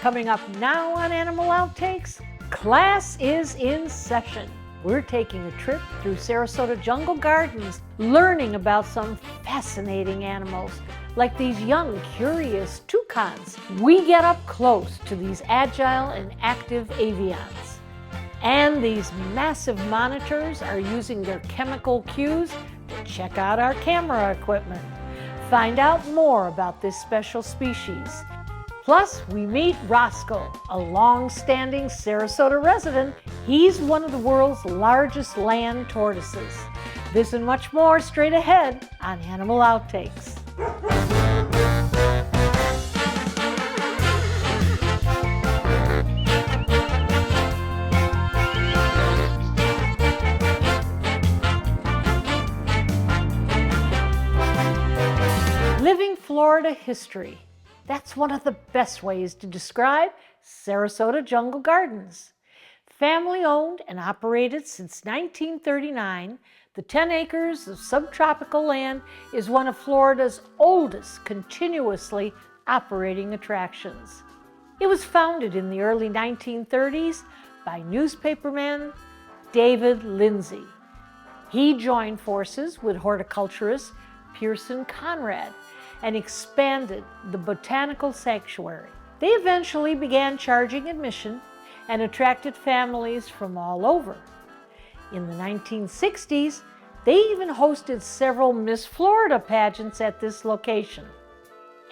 Coming up now on Animal Outtakes, class is in session. We're taking a trip through Sarasota Jungle Gardens, learning about some fascinating animals, like these young, curious toucans. We get up close to these agile and active avians. And these massive monitors are using their chemical cues to check out our camera equipment. Find out more about this special species. Plus, we meet Roscoe, a long-standing Sarasota resident. He's one of the world's largest land tortoises. This and much more straight ahead on Animal Outtakes. Living Florida history. That's one of the best ways to describe Sarasota Jungle Gardens. Family-owned and operated since 1939, the 10 acres of subtropical land is one of Florida's oldest continuously operating attractions. It was founded in the early 1930s by newspaperman David Lindsay. He joined forces with horticulturist Pearson Conrad and expanded the botanical sanctuary. They eventually began charging admission and attracted families from all over. In the 1960s, they even hosted several Miss Florida pageants at this location.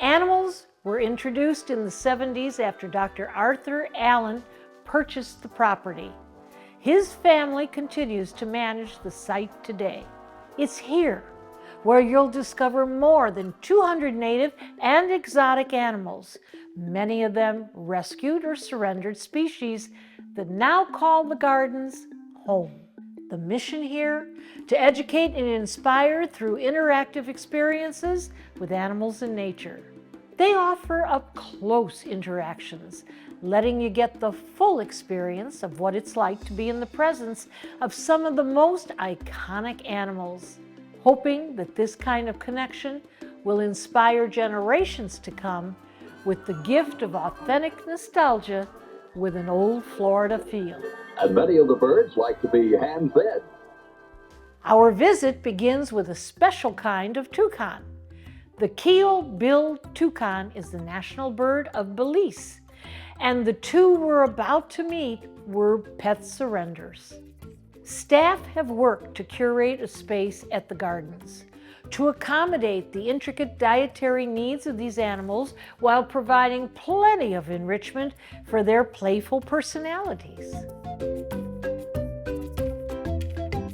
Animals were introduced in the 70s after Dr. Arthur Allen purchased the property. His family continues to manage the site today. It's here where you'll discover more than 200 native and exotic animals, many of them rescued or surrendered species that now call the gardens home. The mission here? To educate and inspire through interactive experiences with animals and nature. They offer up-close interactions, letting you get the full experience of what it's like to be in the presence of some of the most iconic animals. Hoping that this kind of connection will inspire generations to come with the gift of authentic nostalgia with an old Florida feel. And many of the birds like to be hand-fed. Our visit begins with a special kind of toucan. The keel-billed toucan is the national bird of Belize, and the two we're about to meet were pet surrenders. Staff have worked to curate a space at the gardens to accommodate the intricate dietary needs of these animals while providing plenty of enrichment for their playful personalities.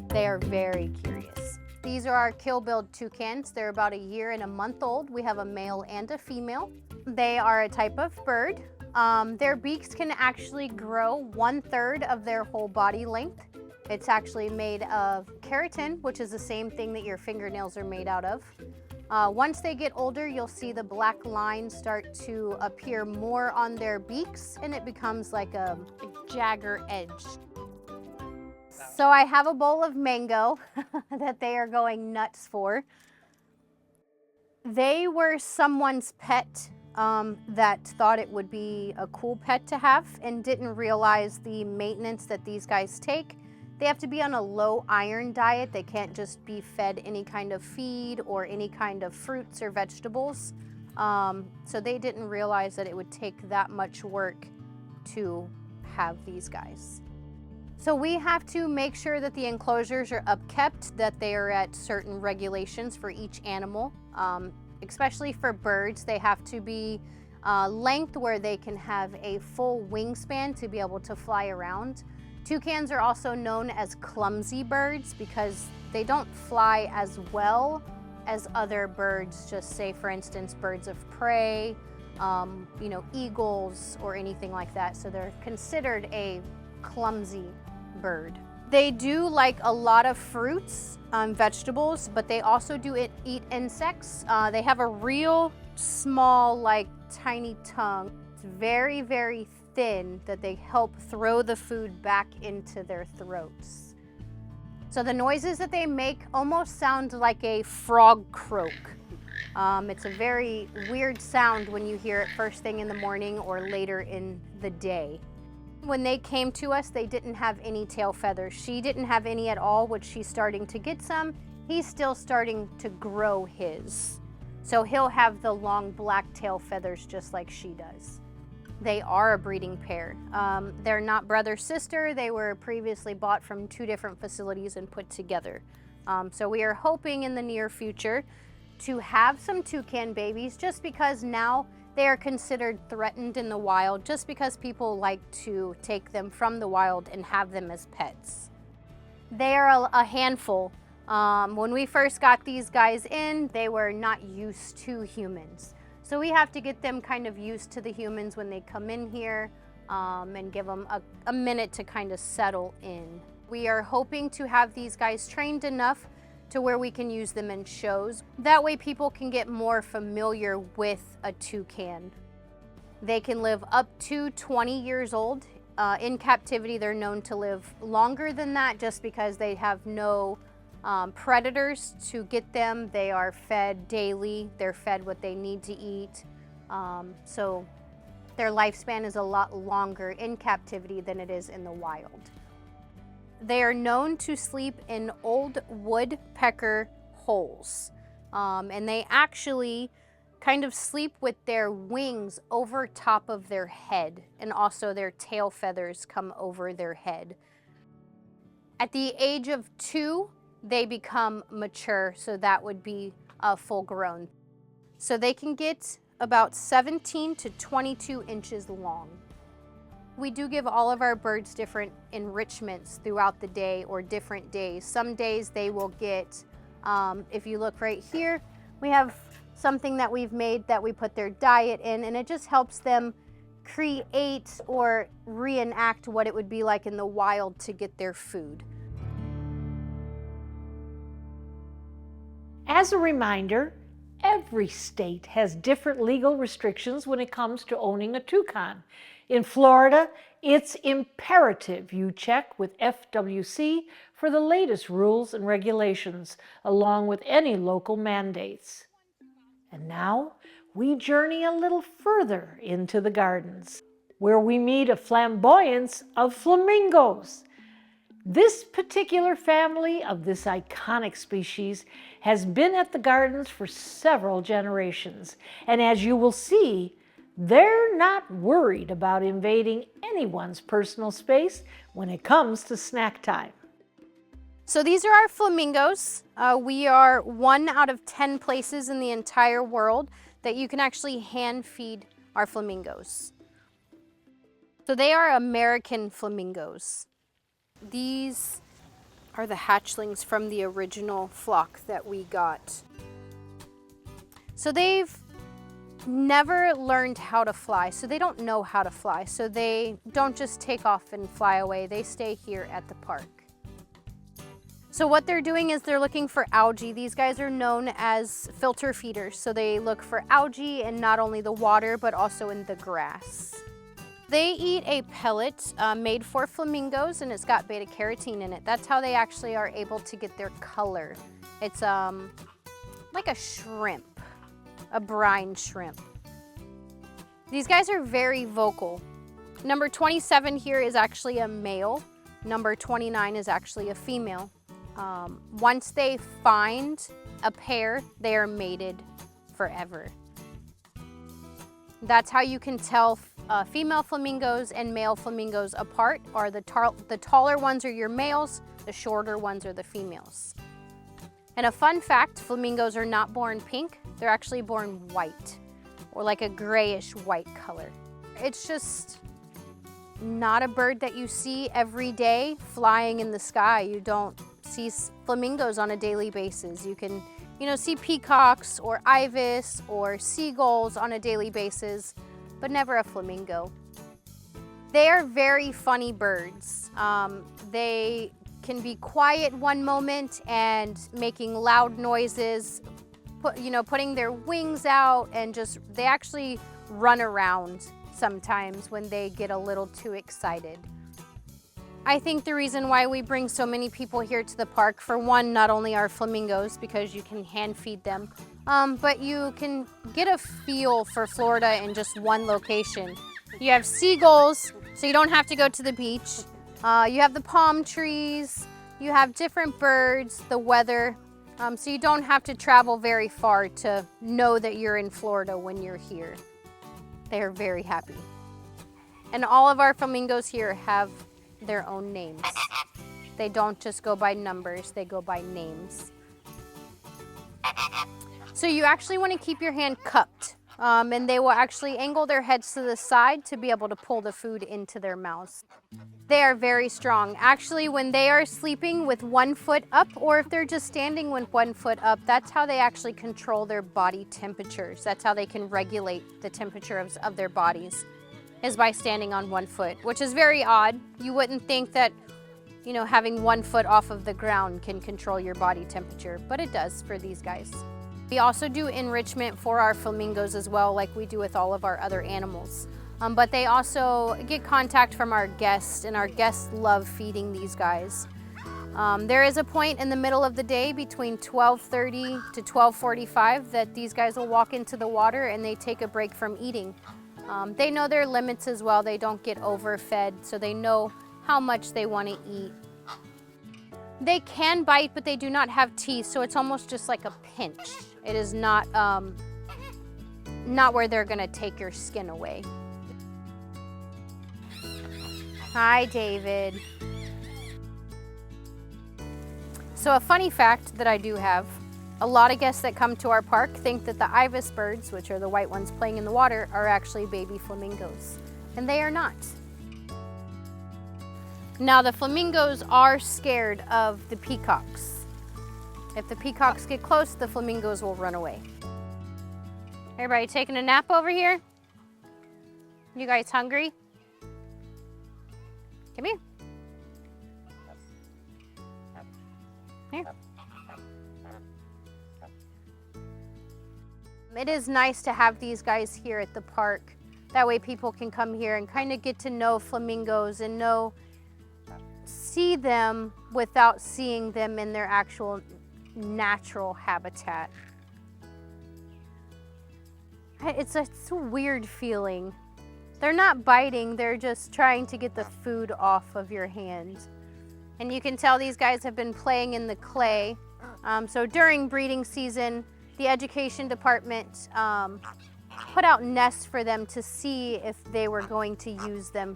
They are very curious. These are our keel-billed toucans. They're about a year and a month old. We have a male and a female. They are a type of bird. Their beaks can actually grow 1/3 of their whole body length. It's actually made of keratin, which is the same thing that your fingernails are made out of. Once they get older, you'll see the black lines start to appear more on their beaks, and it becomes like a jagger edge. So I have a bowl of mango that they are going nuts for. They were someone's pet that thought it would be a cool pet to have and didn't realize the maintenance that these guys take. They have to be on a low iron diet. They can't just be fed any kind of feed or any kind of fruits or vegetables. So they didn't realize that it would take that much work to have these guys. So we have to make sure that the enclosures are upkept, that they are at certain regulations for each animal. Especially for birds, they have to be length where they can have a full wingspan to be able to fly around. Toucans are also known as clumsy birds because they don't fly as well as other birds, just say for instance birds of prey, eagles or anything like that. So they're considered a clumsy bird. They do like a lot of fruits, vegetables, but they also do eat insects. They have a real small, like tiny tongue. It's very, very thin that they help throw the food back into their throats. So the noises that they make almost sound like a frog croak. It's a very weird sound when you hear it first thing in the morning or later in the day. When they came to us, they didn't have any tail feathers. She didn't have any at all, which she's starting to get some. He's still starting to grow his. So he'll have the long black tail feathers just like she does. They are a breeding pair. They're not brother-sister. They were previously bought from 2 different facilities and put together. So we are hoping in the near future to have some toucan babies, just because now they are considered threatened in the wild, just because people like to take them from the wild and have them as pets. They are a handful. When we first got these guys in, they were not used to humans. So we have to get them kind of used to the humans when they come in here, and give them a minute to kind of settle in. We are hoping to have these guys trained enough to where we can use them in shows. That way people can get more familiar with a toucan. They can live up to 20 years old. In captivity, they're known to live longer than that just because they have no predators to get them. They are fed daily. They're fed what they need to eat. So their lifespan is a lot longer in captivity than it is in the wild. They are known to sleep in old woodpecker holes. And they actually kind of sleep with their wings over top of their head, and also their tail feathers come over their head. At the age of 2, they become mature, so that would be full grown. So they can get about 17 to 22 inches long. We do give all of our birds different enrichments throughout the day or different days. Some days they will get, if you look right here, we have something that we've made that we put their diet in, and it just helps them create or reenact what it would be like in the wild to get their food. As a reminder, every state has different legal restrictions when it comes to owning a toucan. In Florida, it's imperative you check with FWC for the latest rules and regulations, along with any local mandates. And now, we journey a little further into the gardens, where we meet a flamboyance of flamingos. This particular family of this iconic species has been at the gardens for several generations, and as you will see, they're not worried about invading anyone's personal space when it comes to snack time. So these are our flamingos. We are 1 out of 10 places in the entire world that you can actually hand feed our flamingos. So they are American flamingos. These are the hatchlings from the original flock that we got. So they've never learned how to fly, so they don't know how to fly. So they don't just take off and fly away. They stay here at the park. So what they're doing is they're looking for algae. These guys are known as filter feeders. So they look for algae in not only the water, but also in the grass. They eat a pellet made for flamingos, and it's got beta carotene in it. That's how they actually are able to get their color. It's like a shrimp, a brine shrimp. These guys are very vocal. Number 27 here is actually a male. Number 29 is actually a female. Once they find a pair, they are mated forever. That's how you can tell female flamingos and male flamingos apart. Are the taller ones are your males, the shorter ones are the females. And a fun fact, flamingos are not born pink, they're actually born white, or like a grayish white color. It's just not a bird that you see every day flying in the sky. You don't see flamingos on a daily basis. You can, see peacocks or ibis or seagulls on a daily basis, but never a flamingo. They are very funny birds. They can be quiet one moment and making loud noises, putting their wings out, and they actually run around sometimes when they get a little too excited. I think the reason why we bring so many people here to the park, for one, not only are flamingos, because you can hand feed them, but you can get a feel for Florida in just one location. You have seagulls, so you don't have to go to the beach. You have the palm trees, you have different birds, the weather, so you don't have to travel very far to know that you're in Florida when you're here. They are very happy. And all of our flamingos here have their own names. They don't just go by numbers, they go by names. So you actually want to keep your hand cupped, and they will actually angle their heads to the side to be able to pull the food into their mouths. They are very strong. Actually, when they are sleeping with one foot up, or if they're just standing with one foot up, that's how they actually control their body temperatures. That's how they can regulate the temperature of their bodies, is by standing on one foot, which is very odd. You wouldn't think that, you know, having 1 foot off of the ground can control your body temperature, but it does for these guys. We also do enrichment for our flamingos as well, like we do with all of our other animals. But they also get contact from our guests, and our guests love feeding these guys. There is a point in the middle of the day between 12:30 to 12:45 that these guys will walk into the water and they take a break from eating. They know their limits as well. They don't get overfed, so they know how much they want to eat. They can bite, but they do not have teeth, so it's almost just like a pinch. It is not where they're gonna take your skin away. Hi, David. So a funny fact that I do have, a lot of guests that come to our park think that the ibis birds, which are the white ones playing in the water, are actually baby flamingos, and they are not. Now the flamingos are scared of the peacocks. If the peacocks get close, the flamingos will run away. Everybody taking a nap over here? You guys hungry? Come here. Here. It is nice to have these guys here at the park. That way people can come here and kind of get to know flamingos and see them without seeing them in their actual natural habitat. It's a weird feeling. They're not biting, they're just trying to get the food off of your hand. And you can tell these guys have been playing in the clay. So during breeding season, the education department put out nests for them to see if they were going to use them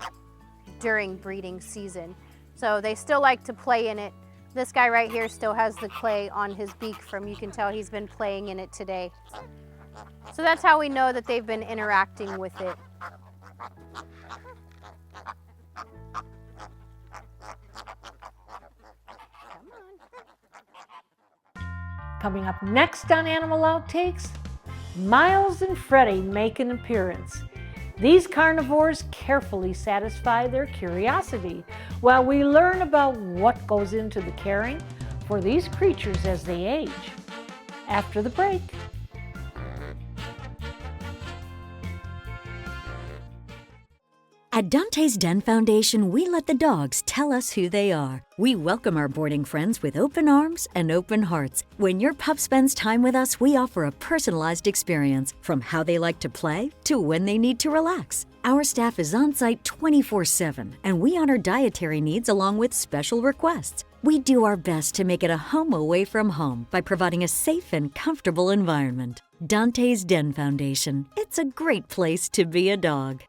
during breeding season. So they still like to play in it. This guy right here still has the clay on his beak you can tell he's been playing in it today. So that's how we know that they've been interacting with it. Coming up next on Animal Outtakes, Miles and Freddie make an appearance. These carnivores carefully satisfy their curiosity while we learn about what goes into the caring for these creatures as they age. After the break. At Dante's Den Foundation, we let the dogs tell us who they are. We welcome our boarding friends with open arms and open hearts. When your pup spends time with us, we offer a personalized experience, from how they like to play to when they need to relax. Our staff is on site 24/7, and we honor dietary needs along with special requests. We do our best to make it a home away from home by providing a safe and comfortable environment. Dante's Den Foundation. It's a great place to be a dog.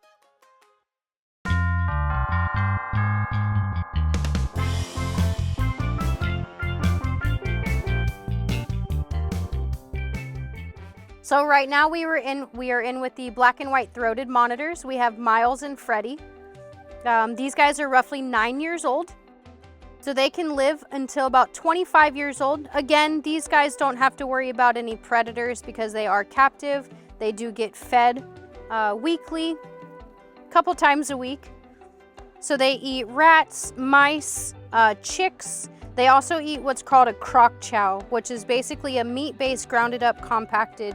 So right now we are in with the black and white throated monitors. We have Miles and Freddie. These guys are roughly 9 years old. So they can live until about 25 years old. Again, these guys don't have to worry about any predators because they are captive. They do get fed weekly, a couple times a week. So they eat rats, mice, chicks. They also eat what's called a crock chow, which is basically a meat-based grounded up compacted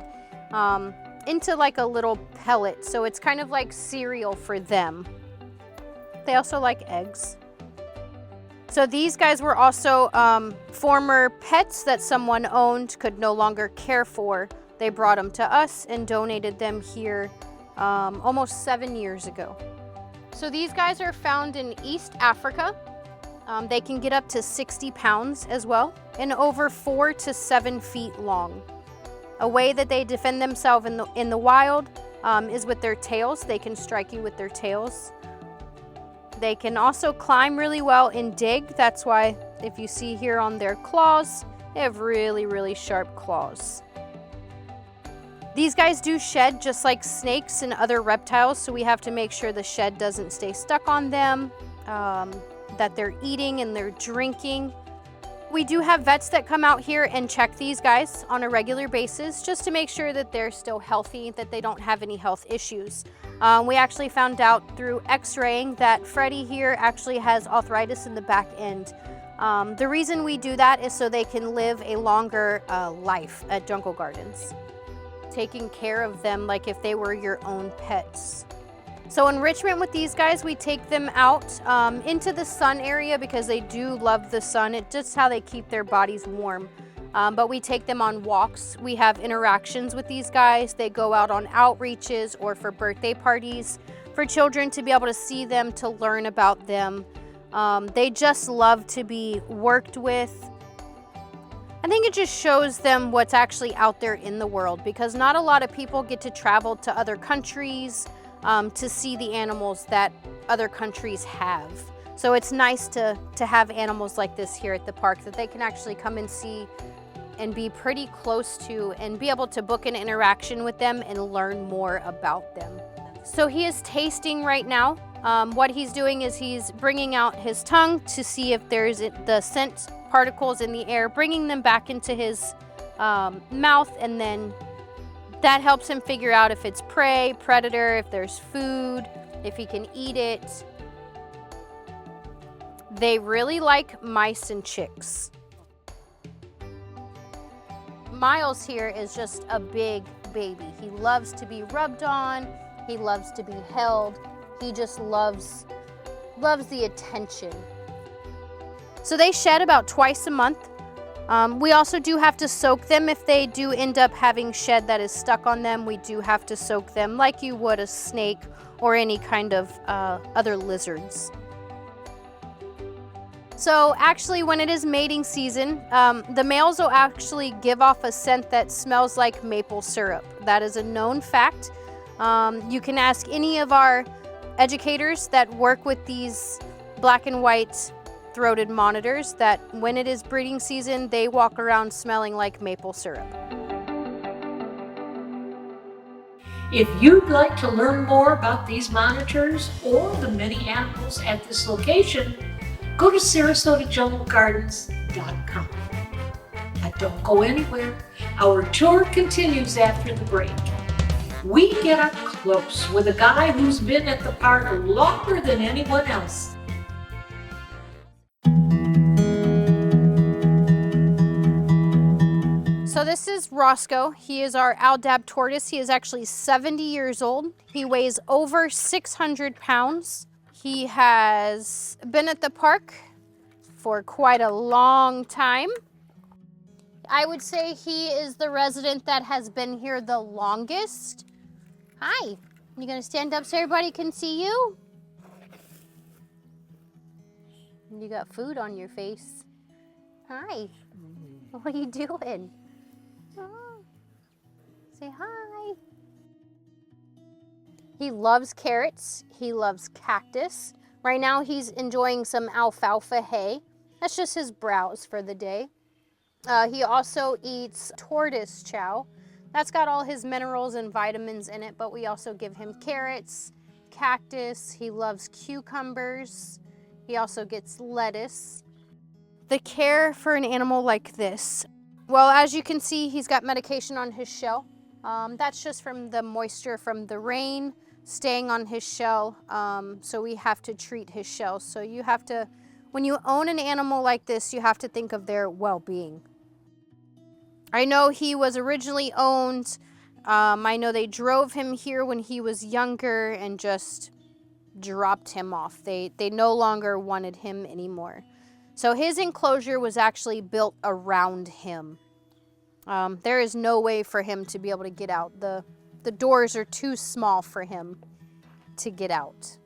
into like a little pellet. So it's kind of like cereal for them. They also like eggs. So these guys were also former pets that someone owned, could no longer care for. They brought them to us and donated them here almost 7 years ago. So these guys are found in East Africa. They can get up to 60 pounds as well, and over 4 to 7 feet long. A way that they defend themselves in the wild is with their tails. They can strike you with their tails. They can also climb really well and dig. That's why if you see here on their claws, they have really, really sharp claws. These guys do shed just like snakes and other reptiles, so we have to make sure the shed doesn't stay stuck on them, that they're eating and they're drinking. We do have vets that come out here and check these guys on a regular basis just to make sure that they're still healthy, that they don't have any health issues. We actually found out through x-raying that Freddie here actually has arthritis in the back end. The reason we do that is so they can live a longer life at Jungle Gardens. Taking care of them like if they were your own pets. So enrichment with these guys, we take them out into the sun area because they do love the sun. It's just how they keep their bodies warm. But we take them on walks. We have interactions with these guys. They go out on outreaches or for birthday parties for children to be able to see them, to learn about them. They just love to be worked with. I think it just shows them what's actually out there in the world, because not a lot of people get to travel to other countries to see the animals that other countries have. So it's nice to have animals like this here at the park that they can actually come and see and be pretty close to and be able to book an interaction with them and learn more about them. So he is tasting right now. What he's doing is he's bringing out his tongue to see if there's the scent particles in the air, bringing them back into his mouth, and then that helps him figure out if it's prey, predator, if there's food, if he can eat it. They really like mice and chicks. Miles here is just a big baby. He loves to be rubbed on. He loves to be held. He just loves the attention. So they shed about twice a month. We also do have to soak them if they do end up having shed that is stuck on them. We do have to soak them like you would a snake or any kind of other lizards. So actually, when it is mating season, the males will actually give off a scent that smells like maple syrup. That is a known fact. You can ask any of our educators that work with these black and white throated monitors that when it is breeding season, they walk around smelling like maple syrup. If you'd like to learn more about these monitors or the many animals at this location, go to SarasotaJungleGardens.com. But don't go anywhere. Our tour continues after the break. We get up close with a guy who's been at the park longer than anyone else. So this is Roscoe. He is our Aldabra tortoise. He is actually 70 years old. He weighs over 600 pounds. He has been at the park for quite a long time. I would say he is the resident that has been here the longest. Hi, you gonna stand up so everybody can see you? You got food on your face. Hi, what are you doing? Oh, say hi. He loves carrots. He loves cactus. Right now he's enjoying some alfalfa hay. That's just his browse for the day. He also eats tortoise chow. That's got all his minerals and vitamins in it, but we also give him carrots, cactus. He loves cucumbers. He also gets lettuce. The care for an animal like this. Well, as you can see, he's got medication on his shell. That's just from the moisture from the rain staying on his shell. So we have to treat his shell. So you have to, when you own an animal like this, you have to think of their well-being. I know he was originally owned. I know they drove him here when he was younger and just dropped him off. They no longer wanted him anymore. So his enclosure was actually built around him. There is no way for him to be able to get out. The doors are too small for him to get out.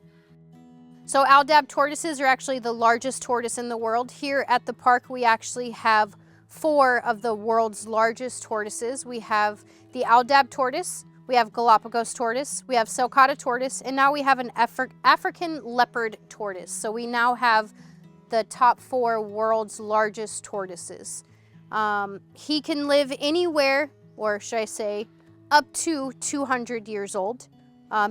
So Aldabra tortoises are actually the largest tortoise in the world. Here at the park, we actually have 4 of the world's largest tortoises. We have the Aldabra tortoise, we have Galapagos tortoise, we have Sulcata tortoise, and now we have an African leopard tortoise. So we now have the top 4 world's largest tortoises. He can live anywhere, or should I say, up to 200 years old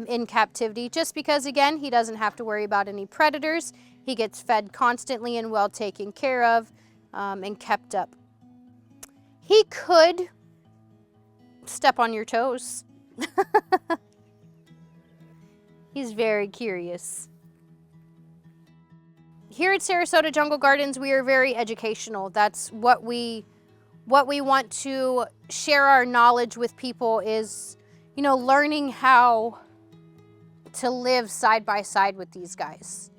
in captivity, just because, again, he doesn't have to worry about any predators. He gets fed constantly and well taken care of and kept up. He could step on your toes. He's very curious. Here at Sarasota Jungle Gardens, we are very educational. That's what we want to share our knowledge with people is, you know, learning how to live side by side with these guys.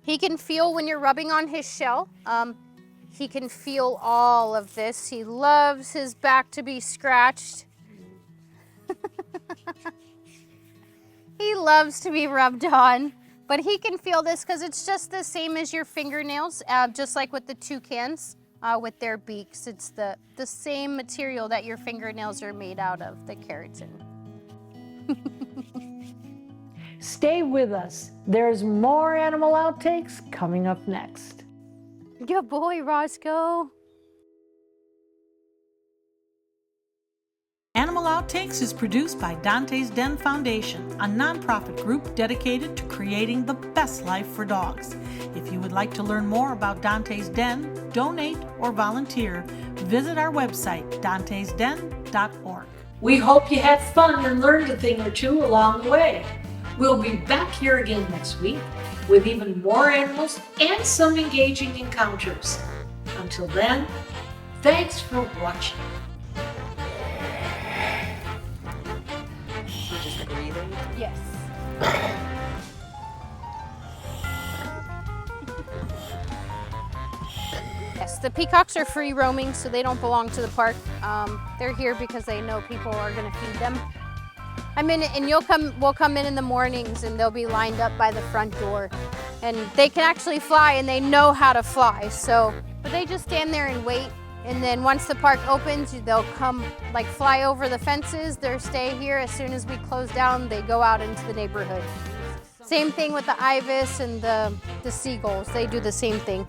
He can feel when you're rubbing on his shell. He can feel all of this. He loves his back to be scratched. He loves to be rubbed on, but he can feel this because it's just the same as your fingernails, just like with the toucans with their beaks. It's the same material that your fingernails are made out of, the keratin. Stay with us. There's more Animal Outtakes coming up next. Good boy, Roscoe. Animal Outtakes is produced by Dante's Den Foundation, a nonprofit group dedicated to creating the best life for dogs. If you would like to learn more about Dante's Den, donate, or volunteer, visit our website, dantesden.org. We hope you had fun and learned a thing or two along the way. We'll be back here again next week with even more animals and some engaging encounters. Until then, thanks for watching. Just breathing. Yes. Yes, the peacocks are free roaming, so they don't belong to the park. They're here because they know people are going to feed them. I mean, and we'll come in the mornings and they'll be lined up by the front door. And they can actually fly and they know how to fly. So, but they just stand there and wait. And then once the park opens, they'll come like fly over the fences. They'll stay here. As soon as we close down, they go out into the neighborhood. Same thing with the ibis and the seagulls. They do the same thing.